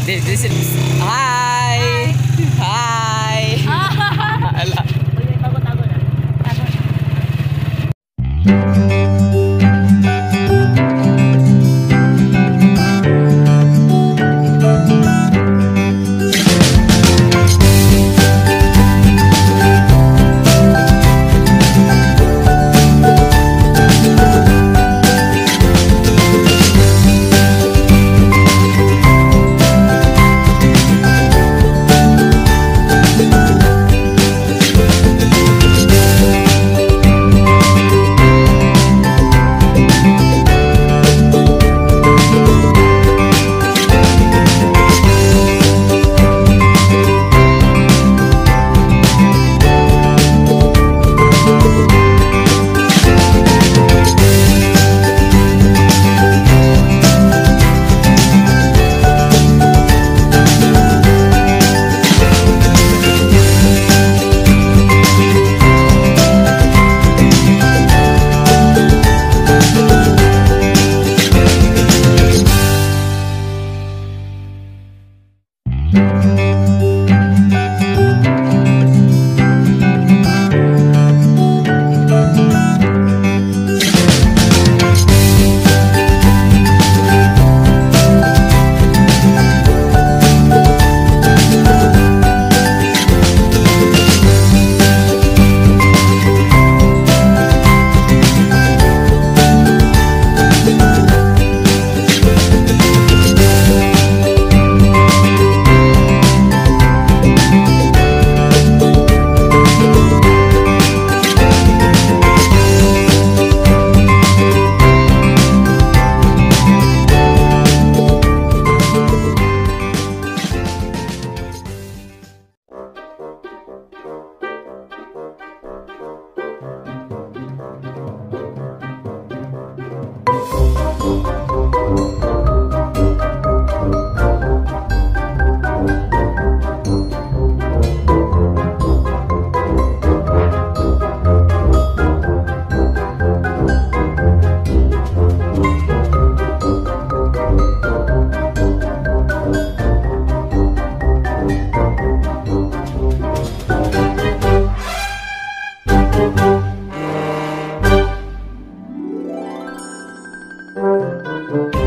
This is... Hi! Hi! Ala. Tago na.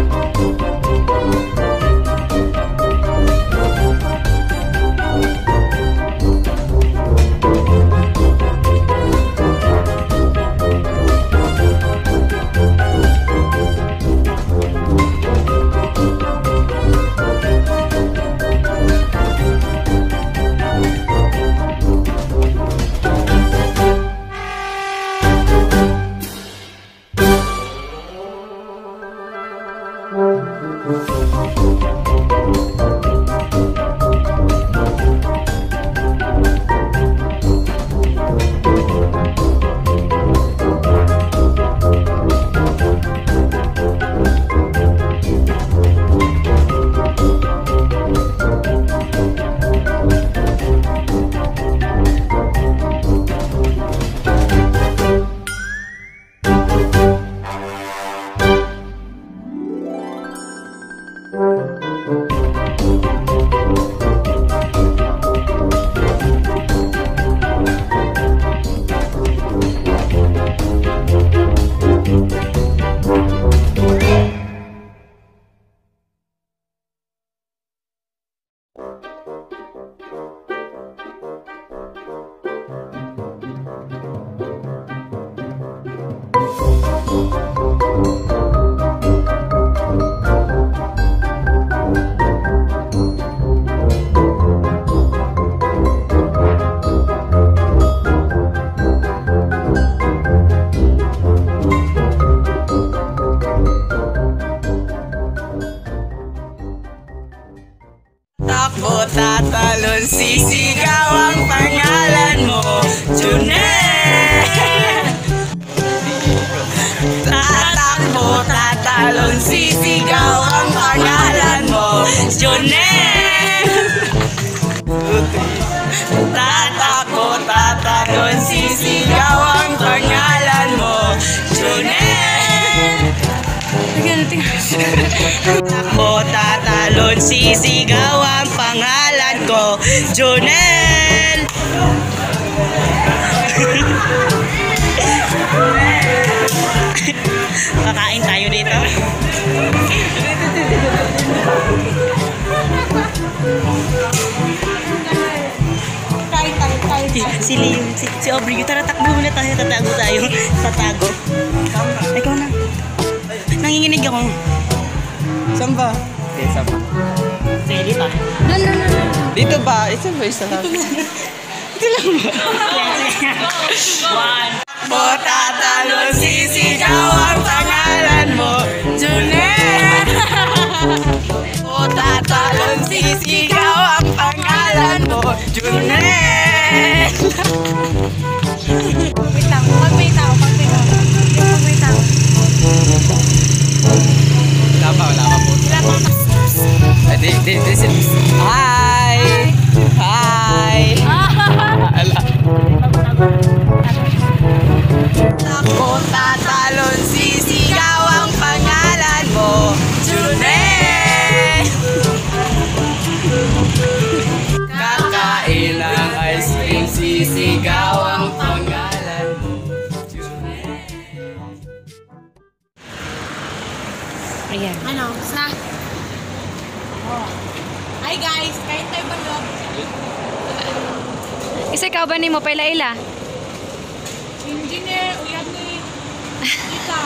Takbo tatalon, sisigaw ang pangalan mo, Junet! Tatakbo tatalon, sisigaw ang pangalan mo, Junet! Tatakbo tatalon, sisigaw ang pangalan mo, Junet! Takbo tatalon, tatalon, sisigaw ang pangalan ko, Jonel! Kakain tayo dito. Si Leo, si Aubrey, tara takbo muna tayo, tatago tayo. Tatago. Ikaw na. Nanginginig ako. Saan ba? Okay, saan ba? Pwede pa. Dito ba? Isa ba? Isa lang. Ito lang ba? One. Mo tatalon, sisigaw ang pangalan mo, Jonel! Mo tatalon, sisigaw ang pangalan mo, Jonel! Wait lang, pag may tao. Wala pa po. Hi! Hi! Ala. Mo tatalon, sisigaw ang pangalan mo, Jonel! Kakain ng ice cream, sisigaw ang pangalan mo, Jonel. Ayan. Ano? Sa? Hi guys, kahit tayo ba no? Isa ikaw ba ni mo paila-ila? Engineer, uyan ni Ika.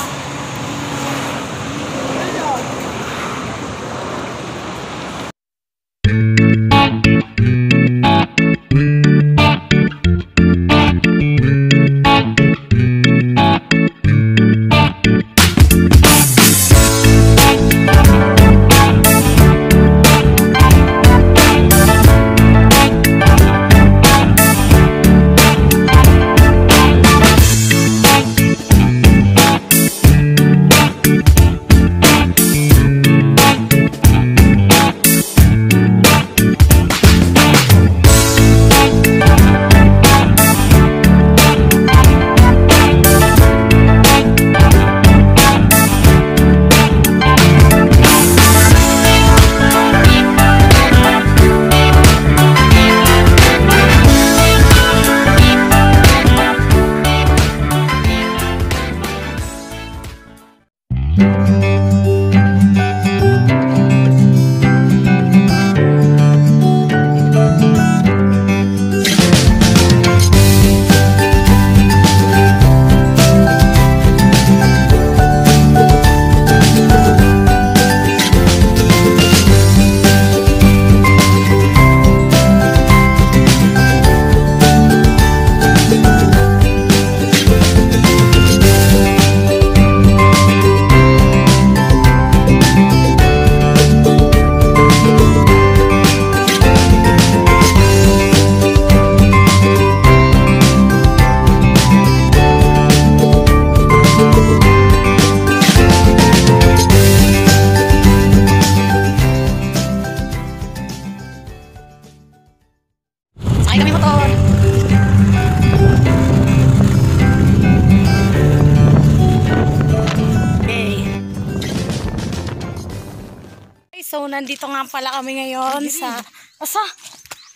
So, nandito nga pala kami ngayon sa... Asa?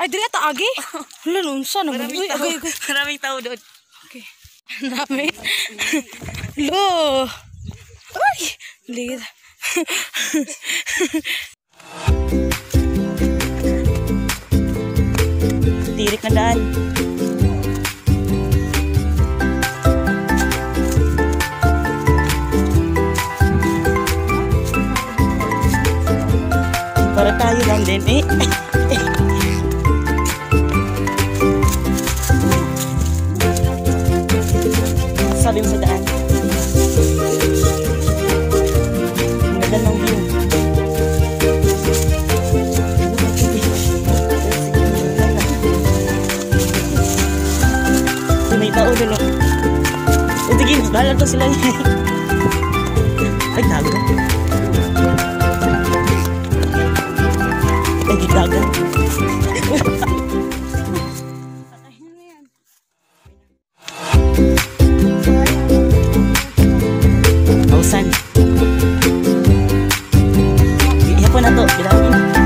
Ay, dili ata agi? Wala nun, saan naman? Uy, agay. Maraming tao doon. Okay. Ang dami. Lo! Ay! Lid. Tirik na daan. Para tayo lang din eh. Sabi mo sa daan. Ang ganda ng view. May tao doon o. Sige, bahala to sila niya. Ay, tago. Ay, gitago. Pausan. Ihapon na to. Bilangin.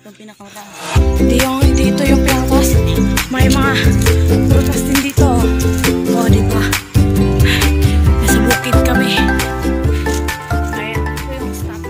Itong pinakamataas. Hindi ito yung pinakatas. May mga prutas din dito. O, di ba? Nasa bukid kami. Ayan, ito yung stop.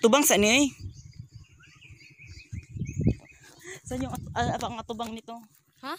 Atubang saan niya eh? Saan yung ang atubang nito? Ha?